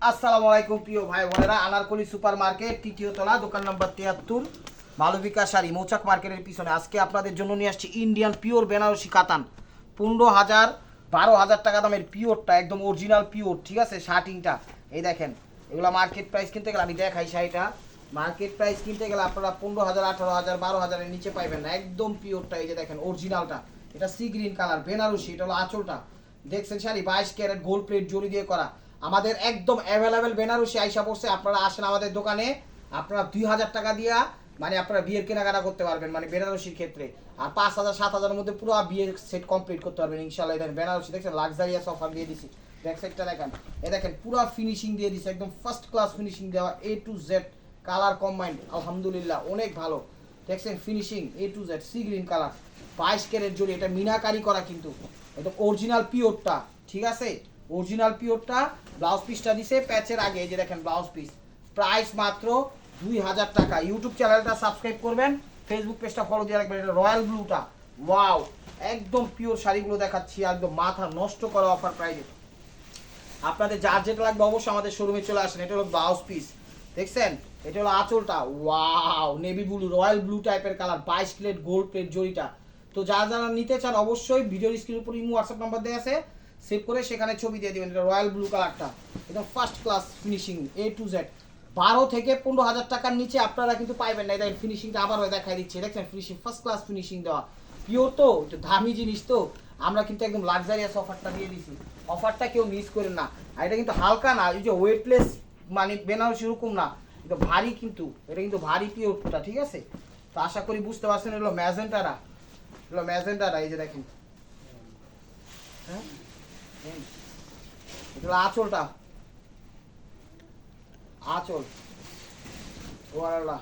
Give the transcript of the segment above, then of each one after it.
আসসালামু আলাইকুম প্রিয় ভাই বোনেরা, আনারকলি সুপার মার্কেট তৃতীয় তলা, দোকান নম্বর 73, মালবিকা শাড়ি, মৌচাক মার্কেটের পিছনে। আজকে আপনাদের জন্য নিয়ে আসছি ইন্ডিয়ান পিওর বেনারসি কাতান, 15,000 12,000 টাকা দামের পিওরটা, একদম অরিজিনাল পিওর, ঠিক আছে। শার্টিংটা এই দেখেন, এগুলো মার্কেট প্রাইস কিনতে গেলে, আমি দেখাই শাড়িটা, মার্কেট প্রাইস কিনতে গেলে আপনারা 15,000 18,000 12,000-এর নিচে পাইবেন না। একদম পিওরটা, এই যে দেখেন অরিজিনালটা, এটা সি গ্রিন কালার বেনারসি, এটা হলো আঁচলটা, দেখছেন শাড়ি 22 ক্যারেট গোল্ড প্লেট জড়ি দিয়ে করা। আমাদের একদম অ্যাভেলেবেল বেনারসি আইসা পড়ছে। আপনারা আসেন আমাদের দোকানে, আপনারা 2,000 টাকা দিয়া মানে আপনারা বিয়ের কেনাকাটা করতে পারবেন, মানে বেনারসির ক্ষেত্রে। আর 5,000 7,000-এর মধ্যে পুরো বিয়ের সেট কমপ্লিট করতে পারবেন ইনশাল্লাহ। দেখেন বেনারসি, দেখছেন লাক্সারিয়াস অফার দিয়ে দিছি। ব্যাক সাইডটা দেখেন, এ দেখেন পুরো ফিনিশিং দিয়ে দিছে, একদম ফার্স্ট ক্লাস ফিনিশিং দেওয়া, A to Z colour combined, আলহামদুলিল্লাহ অনেক ভালো। দেখছেন finishing A to Z, sea green colour, 22 carat জড়ি, এটা মিনাকারি করা কিন্তু একদম অরিজিনাল পিওরটা, ঠিক আছে। অরিজিনাল পিওরটা। ব্লাউজ পিসটা দিছে প্যাচের আগে, এই যে দেখেন ব্লাউজ পিস, প্রাইস মাত্র 2,000 টাকা। ইউটিউব চ্যানেলটা সাবস্ক্রাইব করবেন, ফেসবুক পেজটা ফলো দিয়ে রাখবেন। এটা রয়্যাল ব্লুটা, ওয়াও একদম পিওর শাড়িগুলো দেখাচ্ছি, একদম মাথা নষ্ট করা অফার প্রাইজে। আপনাদের যার যেটা লাগবে অবশ্যই আমাদের শোরুমে চলে আসেন। এটা হলো ব্লাউজ পিস, দেখছেন, এটা হলো আঁচলটা, wow navy blue, royal blue টাইপের কালার, 22 ক্যারেট গোল্ড প্লেট জড়িটা। তো যারা যারা নিতে চান অবশ্যই ভিডিওর স্ক্রিনের উপর ইমো হোয়াটসঅ্যাপ নাম্বার দেওয়া আছে, সেভ করে সেখানে ছবি দিয়ে দিবেন। এটা রয়্যাল ব্লু কালারটা, একদম first class finishing A to Z। 12 থেকে 15,000 টাকার নিচে আপনারা কিন্তু পাইবেন না। দেখেন ফিনিশিংটা আবারও দেখাই দিচ্ছে, দেখছেন ফিনিশিং ফার্স্ট ক্লাস ফিনিশিং দেওয়া, পিওর তো, একটু দামি জিনিস তো, আমরা কিন্তু একদম লাক্সারিয়াস অফারটা দিয়ে দিছি। অফারটা কেউ মিস করেন না। আর এটা কিন্তু হালকা না, এই যে ওয়েটলেস মানে বেনারসি এরকম না, এটা ভারী, কিন্তু এটা কিন্তু ভারী পিওরটা, ঠিক আছে। তো আশা করি বুঝতে পারছেন। এগুলো ম্যাজেন্টারা, এগুলো ম্যাজেন্টারা, এই যে দেখেন, হ্যাঁ এটা হলো আঁচলটা, আঁচল, ওয়ারাল্লাহ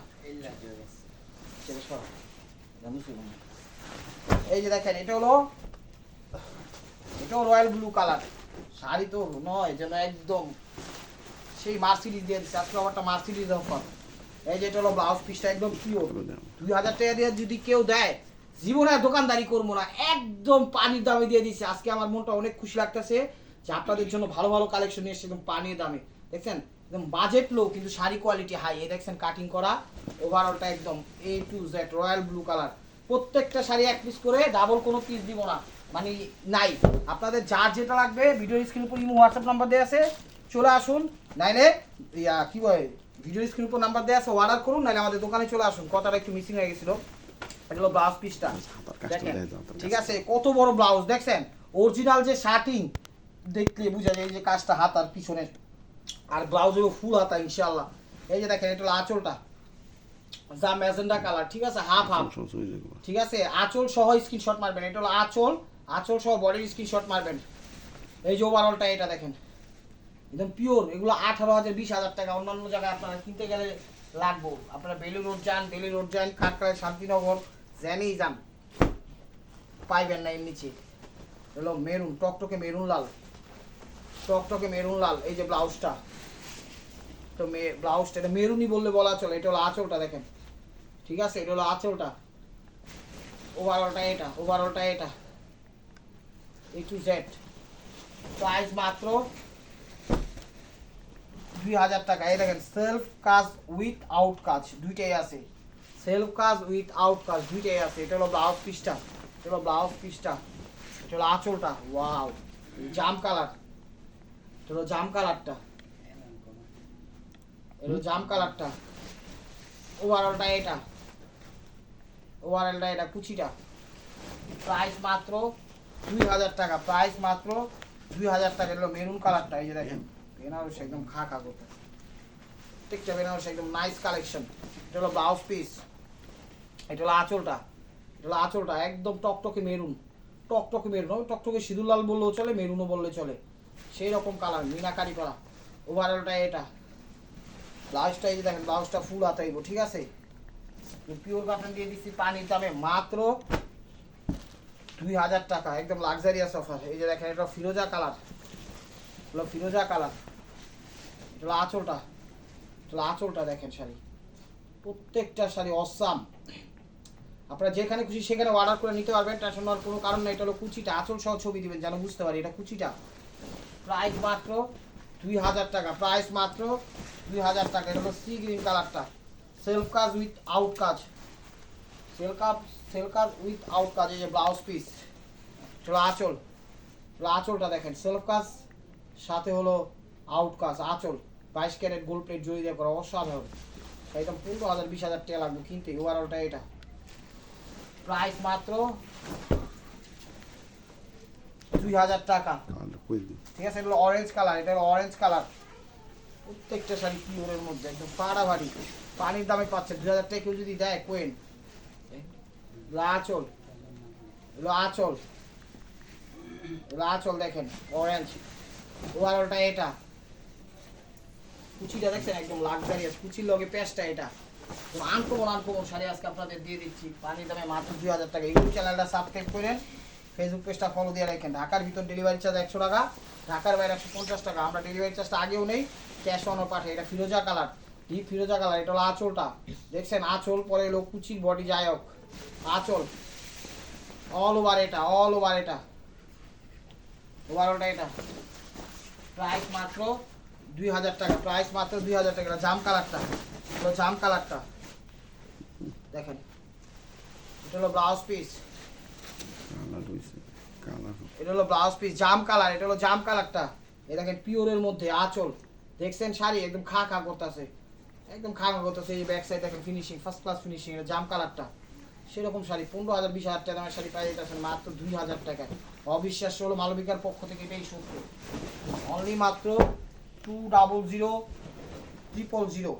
এই যে দেখেন, এটা হলো, এটাও রয়্যাল ব্লু কালার শাড়ি, তো নয় যেন একদম সেই মার্সিডিজ দিয়ে দিচ্ছে আজকে, আবারটা মার্সিডিজ অফার। এই যে এটা হলো ব্লাউজ পিসটা, একদম পিওর। 2,000 টাকা দিয়ে যদি কেউ দেয়, জীবনে আর দোকানদারি করবো না, একদম পানির দামে দিয়ে দিচ্ছে। আজকে আমার মনটা অনেক খুশি লাগতেছে যে আপনাদের জন্য ভালো ভালো কালেকশন নিয়ে এসেছে, একদম পানির দামে। দেখছেন একদম বাজেট লো, কিন্তু শাড়ি কোয়ালিটি হাই। এই দেখছেন কাটিং করা, ওভারঅলটা একদম A to Z royal blue colour. প্রত্যেকটা শাড়ি এক পিস করে, ডাবল কোনো পিস দিব না, মানে নাই। আপনাদের যার যেটা লাগবে ভিডিও স্ক্রিন উপর ইমো হোয়াটসঅ্যাপ নাম্বার দেওয়া আছে, চলে আসুন। নাইলে কি বলে, ভিডিও স্ক্রিন উপর নাম্বার দেওয়া আছে, অর্ডার করুন, নাহলে আমাদের দোকানে চলে আসুন। কথাটা একটু মিসিং হয়ে গেছিল। এটা হলো ব্লাউজ পিসটা, দেখেন ঠিক আছে, কত বড় ব্লাউজ দেখছেন। অরিজিনাল যে শার্টিং দেখলে বুঝা যায়, এই যে কাজটা হাতার পিছনে, আর ব্লাউজেরও ফুল হাতা ইনশাআল্লাহ। এই যে দেখেন, এটা হলো আঁচলটা, যা ম্যাজেন্ডা কালার, ঠিক আছে, হাফ হাফ, ঠিক আছে। আঁচল সহ স্ক্রিনশট মারবেন, এটা হলো আঁচল, আঁচল সহ বডির স্ক্রিনশট মারবেন। এই যে ওভারঅলটা এটা দেখেন, একদম পিওর। এগুলো 18,000 20,000 টাকা, অন্যান্য জায়গায় আপনারা কিনতে গেলে লাগবো। আপনারা বেলি রোড যান, বেলি রোড যান, কাঠকড়াই, শান্তিনগর, জেনেই যান, পাইবেন না এর নিচে। হলো মেরুন, টকটকে মেরুন লাল, টকটকে মেরুন লাল। এই যে ব্লাউজটা, তো ব্লাউজটা এটা মেরুনই বললে বলা চলে। এটা হলো আঁচলটা দেখেন, ঠিক আছে, এটা হলো আঁচলটা, ওভারঅলটা এটা, ওভারঅলটা এটা, A to Z। প্রাইস মাত্র 2,000 টাকা। এই দেখেন সেলফ কাজ উইথ আউট কাজ দুইটাই আছে, সেলফ কাজ উইথ আউট কাজ দুইটাই আছে। এটা হলো ব্লাউজ পিসটা, এটা হলো ব্লাউজ পিসটা, এটা হলো আঁচলটা, ওয়াও জাম কালার, এটা হলো জাম কালারটা, এটা হলো জাম কালারটা, ওভারঅলটা এটা, ওভারঅলটা এটা, কুচিটা। প্রাইস মাত্র 2,000 টাকা, প্রাইস মাত্র 2,000 টাকা। এটা হলো মেরুন কালারটা, এই যে দেখেন বেনারস একদম খা খা করতে, প্রত্যেকটা বেনারস একদম নাইস কালেকশন। এটা হলো ব্লাউজ পিস, এটা হলো আঁচলটা, এটা হলো আঁচলটা, একদম টকটকে মেরুন, টকটকে মেরুন, টকটকে সিঁদুর লাল বললেও চলে, মেরুনও বললে চলে, সেই রকম কালার মিনাকারি করা। ওভারঅলটা এটা, ব্লাউজটা এই যে দেখেন, ব্লাউজটা ফুল হাতাইব, ঠিক আছে। পিওর কটন দিয়ে দিচ্ছি পানির দামে মাত্র 2,000 টাকা, একদম লাক্সারিয়াস অফার। এই যে দেখেন, এটা ফিরোজা কালার, হলো ফিরোজা কালার, এটা হলো আঁচলটা, এটা হলো আঁচলটা, দেখেন শাড়ি, প্রত্যেকটা শাড়ি অসাম। আপনারা যেখানে খুশি সেখানে অর্ডার করে নিতে পারবেন, টেনশন নেওয়ার কোনো কারণ নেই। এটা হলো কুচিটা, আঁচল সহ ছবি দিবেন যেন বুঝতে পারি এটা কুচিটা। প্রাইস মাত্র 2000 টাকা, প্রাইস মাত্র 2000 টাকা। এটা হলো সি গ্রিন কালারটা, সেলফ কাজ উইথ আউট কাজ, সেলফ কাজ উইথ আউট কাজ। এই যে ব্লাউজ পিস, চলো আঁচল, আঁচলটা দেখেন সেলফ কাজ সাথে হলো আউট কাজ, আঁচল 22 ক্যারেট গোল্ড প্লেট জড়ি দিয়ে করা, অসাধারণ। একদম 15,000 20,000 টাকা লাগবে কিনতে। ওভারঅলটা এটা প্রাইস মাত্র 2000 টাকা, ঠিক আছে। এটা হলো অরেঞ্জ কালার, এটা হলো অরেঞ্জ কালার, প্রত্যেকটা শাড়ি পিওরের মধ্যে একদম পাড়াভাড়ি, পানির দামে পাচ্ছে। 2000 টাকা কেউ যদি দেয় কোয়েন। আঁচল, এগুলো আঁচল, আঁচল দেখেন অরেঞ্জ। ওভারঅলটা এটা, কুচিটা দেখছেন একদম লাক্সারিয়াস, কুচির লগে পেস্টটা। এটা আনকমন শাড়ি আজকে আপনাদের দিয়ে দিচ্ছি পানির দামে মাত্র 2000 টাকা। ইউটিউব চ্যানেলটা সাবস্ক্রাইব করেন, ফেসবুক পেজটা ফলো দিয়ে রাখেন। ঢাকার ভিতর ডেলিভারি চার্জ 100 টাকা, ঢাকার বাইরে 150 টাকা। আমরা ডেলিভারি চার্জটা আগেও নেই, ক্যাশ অনও পাঠাই। এটা ফিরোজা কালার, ডিপ ফিরোজা কালার। এটা হলো আঁচলটা দেখছেন, আঁচল পরে এলো কুচির বডি যাই হোক, আঁচল অল ওভার এটা, অল ওভার এটা। ওভারঅলটা এটা প্রাইস মাত্র 2000 টাকা, প্রাইস মাত্র 2000 টাকা। জাম কালারটা, এটা জাম কালারটা দেখেন, এটা হলো ব্লাউজ পিস, এটা হলো ব্লাউজ পিস জাম কালার, এটা হলো জাম কালারটা। এই দেখেন পিওরের মধ্যে আঁচল দেখছেন, শাড়ি একদম খা করতেছে, একদম খা করতেছে। এই ব্যাক সাইড দেখেন ফিনিশিং, ফার্স্ট ক্লাস ফিনিশিং। এটা জাম কালারটা, সেরকম শাড়ি 15,000 20,000 টাকা দামের শাড়ি পাই যেতেছেন মাত্র 2000 টাকায়। অবিশ্বাস্য হলো মালবিকার পক্ষ থেকে এটাই সত্য। অনলি মাত্র 200,000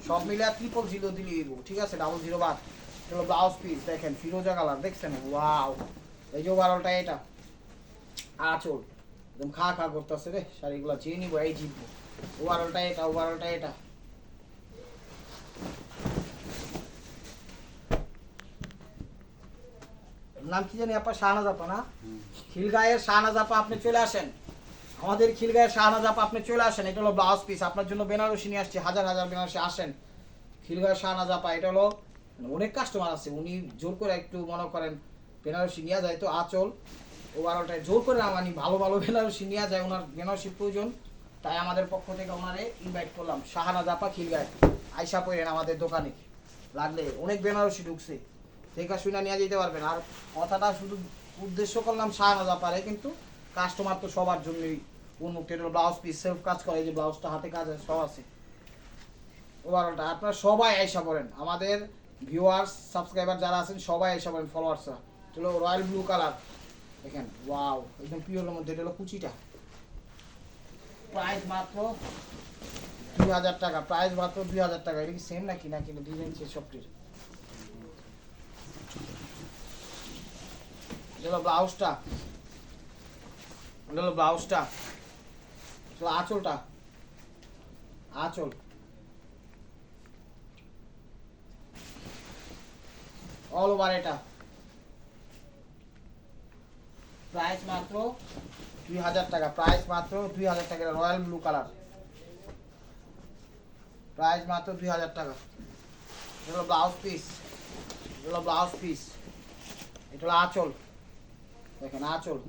সব মিলে 000 দিলে দিব, ঠিক আছে। 00 বাদ। এটা হলো ব্লাউজ পিস দেখেন ফিরোজা কালার দেখছেন, ওয়াও। এই যে ওভারঅলটা এটা, আঁচল একদম খা করতেছে রে শাড়িগুলো, চেয়ে নিবো এই জিতবো। ওভারঅলটা এটা, ওভারঅলটা এটা। নাম কি জানি আপা? শাহনাজ আপা না? খিলগাঁয়ের শাহনাজ আপা, আপনি চলে আসেন আমাদের খিলগাঁয়ের শাহনাজ আপা, আপনি চলে আসেন। এটা হলো ব্লাউজ পিস, আপনার জন্য বেনারসি নিয়ে আসছি, হাজার বেনারসি। আসেন খিলগাঁয়ের শাহনাজ আপা। এটা হলো অনেক কাস্টমার আছে, উনি জোর করে একটু মনে করেন বেনারসি নিয়ে যায়, তো আঁচল ওভারঅলটায় জোর করে আমানি ভালো বেনারসি নিয়ে যায়, ওনার বেনারসি প্রয়োজন, তাই আমাদের পক্ষ থেকে ওনারে ইনভাইট করলাম। শাহনাজ আপা খিলগাঁয় আইসা পড়েন আমাদের দোকানে, লাগলে অনেক বেনারসি ঢুকছে, দেখা শুনে নিয়ে যেতে পারবেন। আর কথাটা শুধু উদ্দেশ্য করলাম শাহনাজ আপারে, কিন্তু কাস্টমার তো সবার জন্যই উন্মুক্ত। এটা ব্লাউজ পিস সেলফ কাজ করে, যে ব্লাউজটা হাতে কাজ আছে সব আছে। ওভারঅলটা আপনারা সবাই আইসা পড়েন, আমাদের ভিউয়ার্স সাবস্ক্রাইবার যারা আছেন সবাই আইসা পড়েন, ফলোয়ার্সরা। চলো রয়্যাল ব্লু কালার দেখেন, ওয়াও একদম পিওরের মধ্যে। এটা হলো কুচিটা, প্রাইস মাত্র 2000 টাকা, প্রাইস মাত্র 2000 টাকা। এটা কি সেম নাকি কিন্তু ডিজাইন চেঞ্জ সবটির। এটা হলো ব্লাউজটা, এটা হলো ব্লাউজটা, আঁচলটা, আঁচল অল ওভার এটা। প্রাইস মাত্র 2000 টাকা, প্রাইস মাত্র 2000 টাকা। রয়্যাল ব্লু কালার, প্রাইস মাত্র 2000 টাকা। এটা হলো ব্লাউজ পিস, এটা হলো ব্লাউজ পিস, এটা হলো আঁচল দেখেন, আঁচল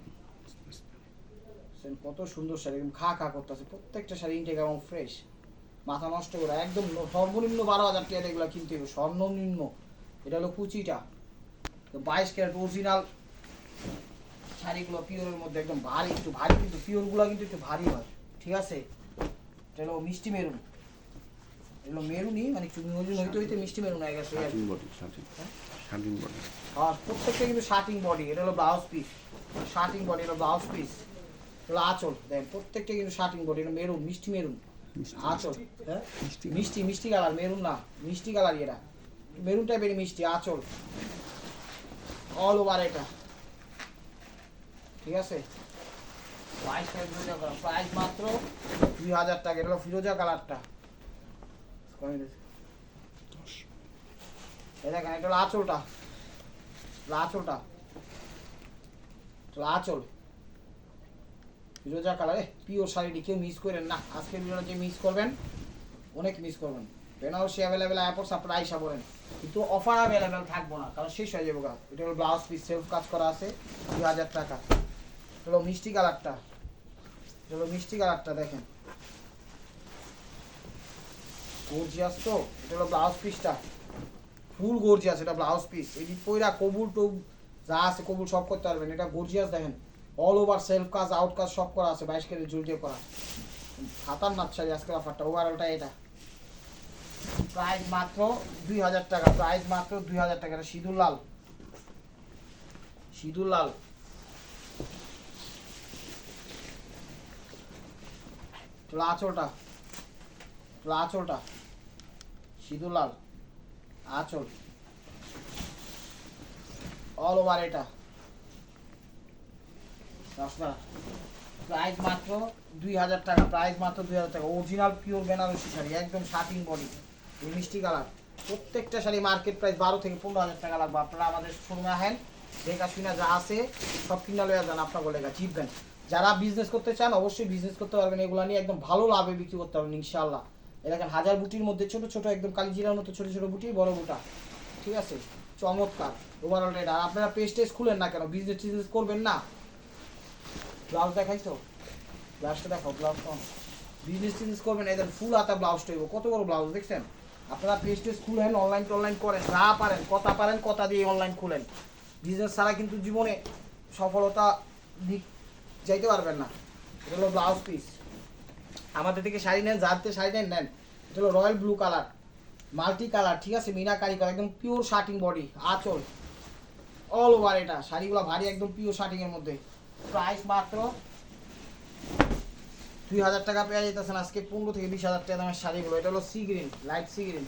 কত সুন্দর শাড়ি, একদম খা করতেছে। প্রত্যেকটা শাড়ি ইনটেক এবং ফ্রেশ, মাথা নষ্ট করে একদম সর্বনিম্ন 12,000 টাকা এগুলো কিনতে হবে, সর্বনিম্ন। এটা হলো কুচিটা, 22 ক্যারেট অরিজিনাল শাড়িগুলো পিওরের মধ্যে একদম ভারী, একটু ভারী, কিন্তু পিওরগুলো কিন্তু একটু ভারী হয়, ঠিক আছে। এটা হলো মিষ্টি মেরুন, এগুলো মেরুনই, মানে হইতে মিষ্টি মেরুন হয়ে গেছে। আর প্রত্যেকটা কিন্তু শার্টিং বডি। এটা হলো ব্লাউজ পিস, শার্টিং বডি, এটা ব্লাউজ পিস, এটা আঁচল দেখেন, প্রত্যেকটা কিন্তু শার্টিং বডি। এটা মেরুন, মিষ্টি মেরুন আঁচল, হ্যাঁ মিষ্টি কালার, মেরুন না মিষ্টি কালার, এটা মেরুন টাইপের মিষ্টি আঁচল অল ওভার এটা, ঠিক আছে। প্রাইস মাত্র 2000 টাকা। এটা হলো ফিরোজা কালারটা, দেখেন এটা হলো আঁচলটা, আঁচলটা আঁচল ফিরোজা কালার। পিওর শাড়িটি কেউ মিস করেন না, আজকের ভিডিওটা যে মিস করবেন অনেক মিস করবেন। বেনারসি অ্যাভেলেবেল অ্যাপস আপনারা আইসা পড়েন, কিন্তু অফার অ্যাভেলেবেল থাকবো না, কারণ শেষ হয়ে যাবো। এটা হলো ব্লাউজ পিস সেলফ কাজ করা আছে, 2000 টাকা। এটা হলো মিষ্টি কালারটা, চলো মিষ্টি কালারটা দেখেন, গর্জিয়াস তো। এটা হলো ব্লাউজ পিসটা, ফুল গর্জিয়াস, এটা ব্লাউজ পিস। এই পয়রা কবুল টুব যা আছে কবুল সব করতে পারবেন। এটা গর্জিয়াস দেখেন, অল ওভার সেলফ কাজ আউট কাজ সব করা আছে, 22 কেজি জুল দিয়ে করা। খাতারনাক শাড়ি আজকের অফারটা, ওভারঅলটা এটা। প্রাইস মাত্র 2000 টাকা, প্রাইস মাত্র 2000 টাকা। এটা সিঁদুর লাল, সিঁদুর লাল। আঁচলটা, আঁচলটা সিঁদুর লাল আঁচল, অল ওভার এটা। প্রাইস মাত্র 2000 টাকা, প্রাইস মাত্র 2000 টাকা। অরিজিনাল পিওর বেনারসি শাড়ি, একদম শার্টিং বডি, এই মিষ্টি কালার। প্রত্যেকটা শাড়ি মার্কেট প্রাইস 12 থেকে 15,000 টাকা লাগবে। আপনারা আমাদের শোরুমে আহেন, দেখা শুনে যা আছে সব কিনা লইয়া যান, আপনার বলে জিতবেন। যারা বিজনেস করতে চান অবশ্যই বিজনেস করতে পারবেন, এগুলো নিয়ে একদম ভালো লাভে বিক্রি করতে পারবেন ইনশাআল্লাহ। এলাকার হাজার বুটির মধ্যে ছোট ছোট একদম কালিজিরার মতো ছোট ছোট বুটি, বড় বুটা, ঠিক আছে, চমৎকার। ওভারঅল এটা। আর আপনারা পেজ টেস্ট খুলেন না কেন, বিজনেস টিজনেস করবেন না? ব্লাউজ দেখাইছো, ব্লাউজটা দেখো, ব্লাউজ কম। বিজনেস টিজনেস করবেন, এদের ফুল হাতা ব্লাউজটা হইব, কত বড় ব্লাউজ দেখছেন। আপনারা পেজ টেস্ট খুলেন, অনলাইন টনলাইন করেন, যা পারেন কথা দিয়ে অনলাইন খুলেন। বিজনেস ছাড়া কিন্তু জীবনে সফলতা দিক যাইতে পারবেন না। এটা হলো ব্লাউজ পিস। আমাদের থেকে শাড়ি নেন, যার থেকে শাড়ি নেন। এটা হলো royal blue colour, multi colour, ঠিক আছে, মিনাকারি করা, একদম পিওর শার্টিং বডি, আঁচল, অল ওভার। এটা শাড়িগুলো ভারী, একদম পিওর শার্টিং এর মধ্যে। প্রাইস মাত্র 2000 টাকা পেয়ে যেতেছেন আজকে। 15 থেকে 20,000 টাকা দামের শাড়িগুলো। এটা হলো sea green, light sea green.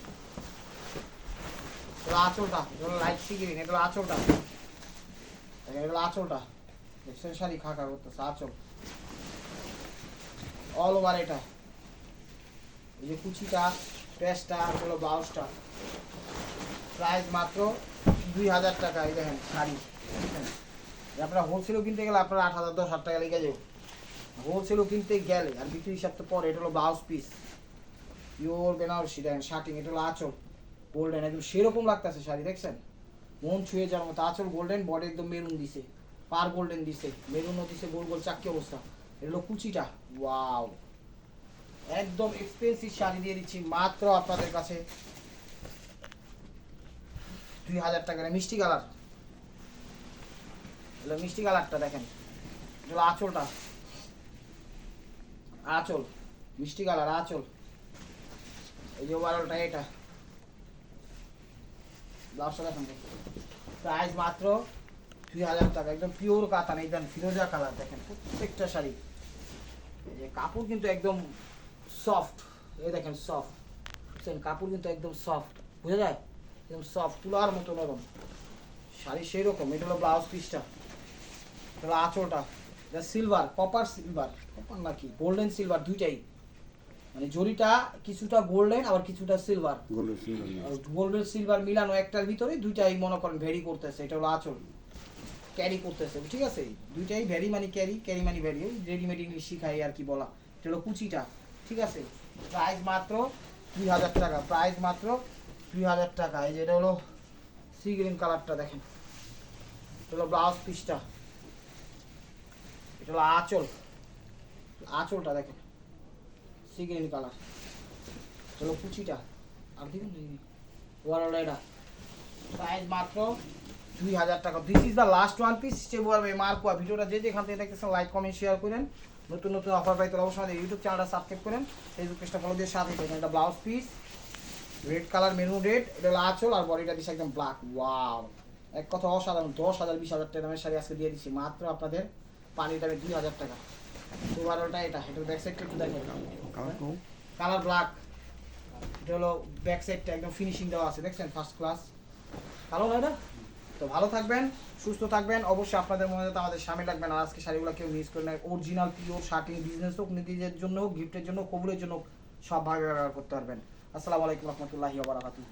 এটা আঁচলটা, এটা হলো লাইট সি গ্রিন। এটা হলো আঁচলটা, এটা হলো আঁচলটা দেখছেন, শাড়ি খাকা করতেছে, আঁচল অল ওভার এটা। এই যে কুচিটা, প্রেসটা, হলো ব্লাউজটা। প্রাইস মাত্র 2000 টাকা। এই দেখেন শাড়ি, আপনারা হোলসেলও কিনতে গেলে আপনারা 8,000 10,000 টাকা লেগে যাবে, হোলসেলও কিনতে গেলে। আর বিক্রি হিসাব তো পরে। এটা হলো ব্লাউজ পিস, পিওর বেনারসি দেখেন, শার্টিং। এটা হলো আঁচল গোল্ডেন, একদম সেরকম লাগতেছে শাড়ি, দেখছেন মন ছুঁয়ে যাওয়ার মতো। আঁচল গোল্ডেন, বডি একদম মেরুন দিছে, পার গোল্ডেন দিছে, মেরুনও দিছে, গোল গোল চাকি অবস্থা। এটা হলো কুচিটা, ওয়াও, একদম এক্সপেন্সিভ শাড়ি দিয়ে দিচ্ছি মাত্র আপনাদের কাছে 2000 টাকা। মিষ্টি কালার, এগুলো মিষ্টি কালারটা দেখেন। এগুলো আঁচলটা, আঁচল মিষ্টি কালার, আঁচল। এই যে ওভারঅলটা এটা, ব্লাউজটা দেখেন। প্রাইস মাত্র 2000 টাকা, একদম পিওর কাতান। এই দেন ফিরোজা কালার দেখেন, প্রত্যেকটা শাড়ি। এই যে কাপড় কিন্তু একদম সফট, এই দেখেন সফট, বুঝছেন, কাপড় কিন্তু একদম সফট, বুঝা যায়, একদম সফট, তুলার মতো নরম শাড়ি সেই রকম। এটা হলো ব্লাউজ পিসটা, এটা হলো আঁচলটা। এটা সিলভার, কপার সিলভার, কপার নাকি গোল্ডেন সিলভার দুইটাই, মানে জরিটা কিছুটা গোল্ডেন আবার কিছুটা সিলভার, গোল্ডেন সিলভার মিলানো একটার ভিতরে, দুইটাই মনে করেন ভ্যারি করতেছে। এটা হলো আঁচল, ক্যারি করতেছে, ঠিক আছে, দুইটাই ভ্যারি মানে ক্যারি, ক্যারি মানে ভ্যারি, রেডিমেড ইংলিশ শিখাই আর কি বলা। এটা হলো কুচিটা, ঠিক আছে। প্রাইস মাত্র 2000 টাকা, প্রাইস মাত্র 2000 টাকা। এই যে এটা হলো সি গ্রিন কালারটা দেখেন, এটা হলো ব্লাউজ পিসটা, এটা হলো আঁচল, আঁচলটা দেখেন সি গ্রিন কালার। এটা হলো কুচিটা, আর দেখুন ওভারঅল এটা। প্রাইস মাত্র 2000 টাকা। This is the last one piece মার্কোয়া। ভিডিওটা যে যেখান থেকে দেখতেছেন লাইক কমেন্ট শেয়ার করেন। নতুন নতুন অফার পাইতে অবশ্যই আমাদের ইউটিউব চ্যানেলটা সাবস্ক্রাইব করেন, ফেসবুক পেজটা ফলো দিয়ে সাথে থাকেন। এটা blouse piece, red colour, maroon red. এটা হলো আঁচল, আর বডিটা দিচ্ছে একদম ব্ল্যাক। ওয়াও, এক কথা অসাধারণ। 10,000 20,000 টাকা দামের শাড়ি আজকে দিয়ে দিচ্ছি মাত্র আপনাদের পানির দামে 2000 টাকা। ওভারঅলটা এটা। এটার ব্যাক সাইডটা একটু দেখেন, কালার ব্ল্যাক। এটা হলো ব্যাক সাইডটা একদম ফিনিশিং দেওয়া আছে, দেখছেন ফার্স্ট ক্লাস কালো না এটা। তো ভালো থাকবেন, সুস্থ থাকবেন, অবশ্যই আপনাদের মনে যাতে আমাদের সামনে রাখবেন। আর আজকে শাড়িগুলো কেউ মিস করে না, অরিজিনাল পিওর শার্টিং, বিজনেস হোক, নিজেদের জন্য, গিফটের জন্য, কবুলের জন্য, সব ভাবে ব্যবহার করতে পারবেন। আসসালামু আলাইকুম রহমতুল্লাহি ওয়া বারাকাতুহু।